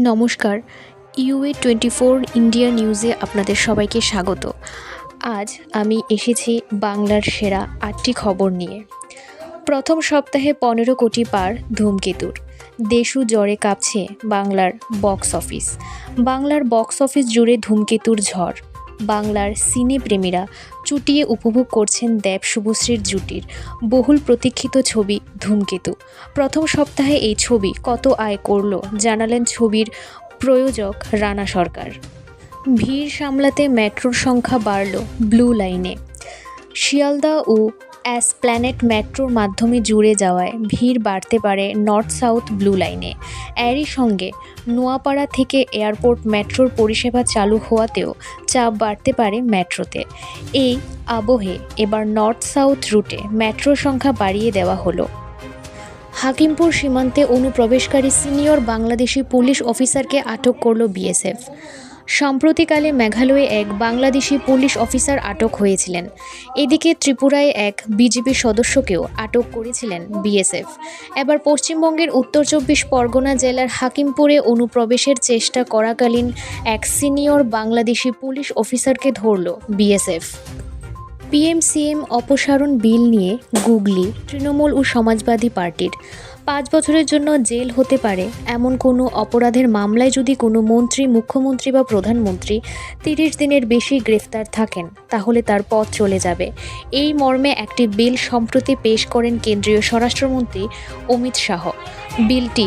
নমস্কার, UA24 India নিউজে আপনাদের সবাইকে স্বাগত। আজ আমি এসেছি বাংলার সেরা ৮টি খবর নিয়ে। প্রথম সপ্তাহে ১৫ কোটি পার ধূমকেতুর। দেশু জ্বরে কাঁপছে বাংলার বক্স অফিস। বাংলার বক্স অফিস জুড়ে ধূমকেতুর ঝড়। বাংলার সিনে প্রেমীরা চুটিয়ে উপভোগ করছেন দেব শুভশ্রীর জুটির বহুল প্রতীক্ষিত ছবি ধূমকেতু। প্রথম সপ্তাহে এই ছবি কত আয় করল জানালেন ছবির প্রযোজক রানা সরকার। ভিড় সামলাতে মেট্রোর সংখ্যা বাড়ল ব্লু লাইনে। শিয়ালদা ও এসপ্ল্যানেড মেট্রোর মাধ্যমে জুড়ে যাওয়ায় ভিড় বাড়তে পারে নর্থ সাউথ ব্লু লাইনে। এরই সঙ্গে নোয়াপাড়া থেকে এয়ারপোর্ট মেট্রোর পরিষেবা চালু হওয়াতেও চাপ বাড়তে পারে মেট্রোতে। এই আবহে এবার নর্থ সাউথ রুটে মেট্রোর সংখ্যা বাড়িয়ে দেওয়া হলো। হাকিমপুর সীমান্তে অনুপ্রবেশকারী সিনিয়র বাংলাদেশি পুলিশ অফিসারকে আটক করল বিএসএফ। সাম্প্রতিককালে মেঘালয়ে এক বাংলাদেশি পুলিশ অফিসার আটক হয়েছিলেন। এদিকে ত্রিপুরায় এক বিজেপি সদস্যকেও আটক করেছিলেন বিএসএফ। এবার পশ্চিমবঙ্গের উত্তর ২৪ পরগনা জেলার হাকিমপুরে অনুপ্রবেশের চেষ্টা করাকালীন এক সিনিয়র বাংলাদেশি পুলিশ অফিসারকে ধরল বিএসএফ। পিএম-সিএম অপসারণ বিল নিয়ে গুগলি তৃণমূল ও সমাজবাদী পার্টির ৫ বছরের জন্য জেল হতে পারে এমন কোনো অপরাধের মামলায় যদি কোনো মন্ত্রী, মুখ্যমন্ত্রী বা প্রধানমন্ত্রী ৩০ দিনের বেশি গ্রেফতার থাকেন তাহলে তার পথ চলে যাবে। এই মর্মে একটি বিল সম্প্রতি পেশ করেন কেন্দ্রীয় স্বরাষ্ট্রমন্ত্রী অমিত শাহ। বিলটি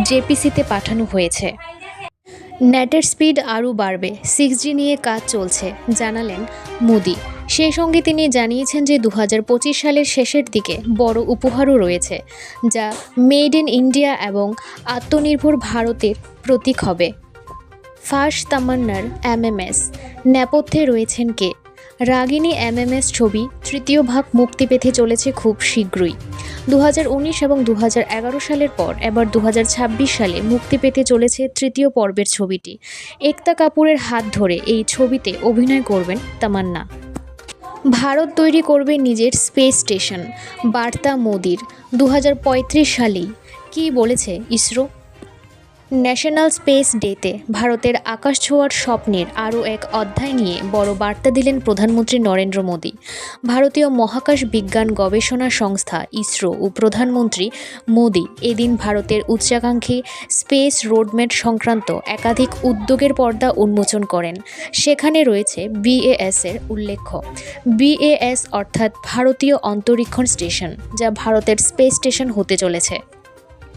জেপিসিতে পাঠানো হয়েছে। নেটের স্পিড আরও বাড়বে, 6G নিয়ে কাজ চলছে জানালেন মোদি। সেই সঙ্গে তিনি জানিয়েছেন যে ২০২৫ সালের শেষের দিকে বড় উপহারও রয়েছে, যা মেড ইন ইন্ডিয়া এবং আত্মনির্ভর ভারতের প্রতীক হবে। ফাঁস তামান্নার MMS নেপথ্যে রয়েছেন কে? রাগিনী MMS ছবি তৃতীয় ভাগ মুক্তি পেতে চলেছে খুব শীঘ্রই। ২০১৯ এবং ২০১১ সালের পর এবার ২০২৬ সালে মুক্তি পেতে চলেছে তৃতীয় পর্বের ছবিটি। একতা কাপুরের হাত ধরে এই ছবিতে অভিনয় করবেন তামান্না। ভারত তৈরি করবে নিজের স্পেস স্টেশন, বার্তা মোদির। ২০৩৫ সালেই কী বলেছে ইসরো? ন্যাশনাল স্পেস ডেতে ভারতের আকাশ ছোঁয়ার স্বপ্নের আরও এক অধ্যায় নিয়ে বড় বার্তা দিলেন প্রধানমন্ত্রী নরেন্দ্র মোদি। ভারতীয় মহাকাশ বিজ্ঞান গবেষণা সংস্থা ইসরো ও প্রধানমন্ত্রী মোদি এদিন ভারতের উচ্চাকাঙ্ক্ষী স্পেস রোডম্যাপ সংক্রান্ত একাধিক উদ্যোগের পর্দা উন্মোচন করেন। সেখানে রয়েছে BAS-এর উল্লেখ। BAS অর্থাৎ ভারতীয় অন্তরীক্ষণ স্টেশন, যা ভারতের স্পেস স্টেশন হতে চলেছে।